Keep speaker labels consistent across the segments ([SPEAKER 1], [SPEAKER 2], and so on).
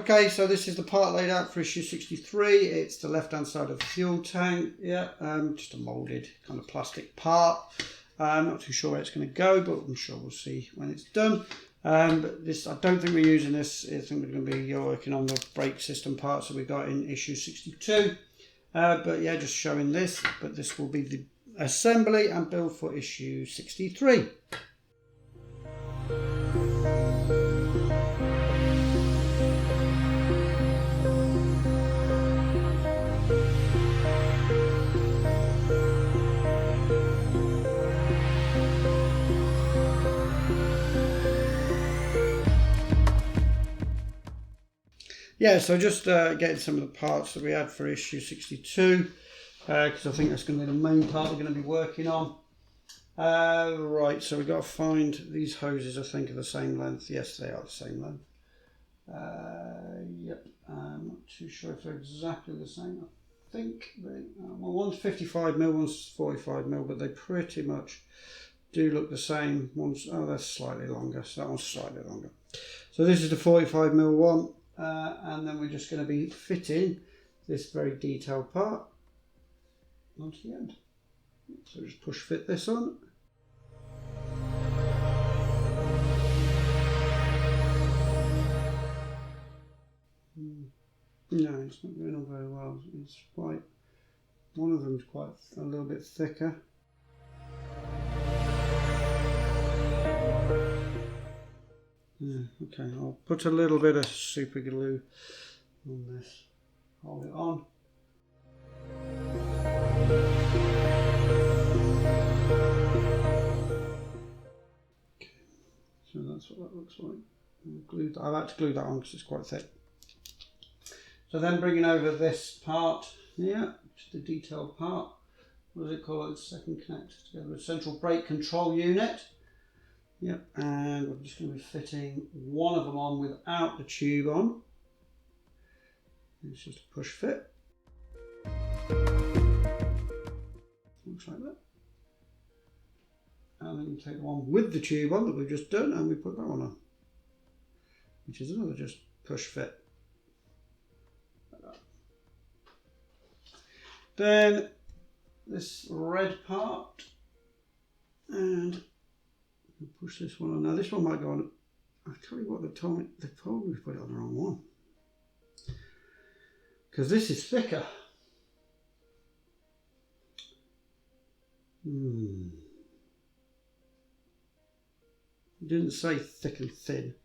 [SPEAKER 1] Okay, so this is the part laid out for issue 63. It's the left-hand side of the fuel tank. Yeah, just a moulded kind of plastic part. I'm not too sure where it's going to go, but I'm sure we'll see when it's done. But this, I don't think we're using this. I think we're going to be working on the brake system parts that we got in issue 62. But yeah, just showing this. But this will be the assembly and build for issue 63. Yeah, so just getting some of the parts that we had for issue 62, because I think that's going to be the main part we're going to be working on. Right, so we've got to find these hoses, I think, are the same length. Yes, they are the same length. Yep, I'm not too sure if they're exactly the same. I think they, well, one's 55mm, one's 45mm, but they pretty much do look the same. One's, oh, that's slightly longer, so that one's slightly longer. So this is the 45mm one. And then we're just going to be fitting this very detailed part onto the end. So just push fit this on. No, it's not going on very well. It's quite, one of them's quite a little bit thicker. Yeah, okay, I'll put a little bit of super glue on this, hold it on. Okay, so that's what that looks like. I've had to glue that on because it's quite thick. So then bringing over this part here, just the detailed part, what does it call it? Second connector together with central brake control unit. Yep, and we're just going to be fitting one of them on without the tube on. It's just a push fit. Looks like that. And then we take the one with the tube on that we've just done and we put that one on, which is another just push fit. Like that. Then this red part, and push this one on. Now this one might go on. I'll tell you what, they've told me we've put it on the wrong one, because this is thicker. It didn't say thick and thin.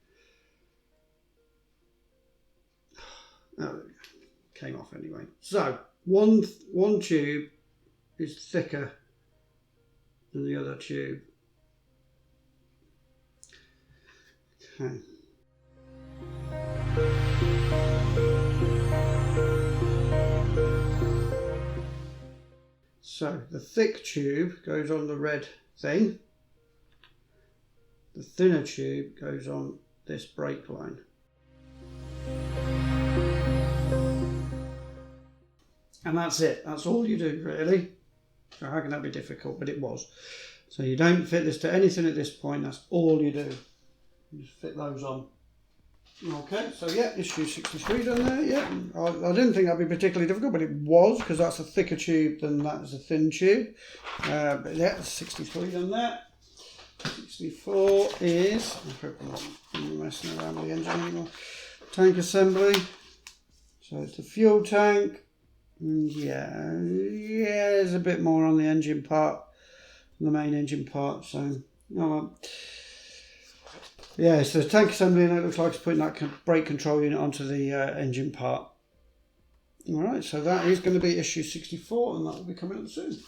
[SPEAKER 1] Oh, came off anyway. So one tube is thicker than the other tube. Okay. So the thick tube goes on the red thing. The thinner tube goes on this brake line. And that's it. That's all you do, really. So how can that be difficult? But it was. So you don't fit this to anything at this point. That's all you do. You just fit those on. Okay, so yeah, issue 63 done there. Yeah, I didn't think that'd be particularly difficult, but it was, because that's a thicker tube than that is a thin tube. But yeah, 63 done there. 64 is, I hope I'm not messing around with the engine anymore. Tank assembly. So it's the fuel tank. Yeah, there's a bit more on the engine part, the main engine part. So, yeah, so the tank assembly, and it looks like it's putting that brake control unit onto the engine part. Alright, so that is going to be issue 64, and that will be coming up soon.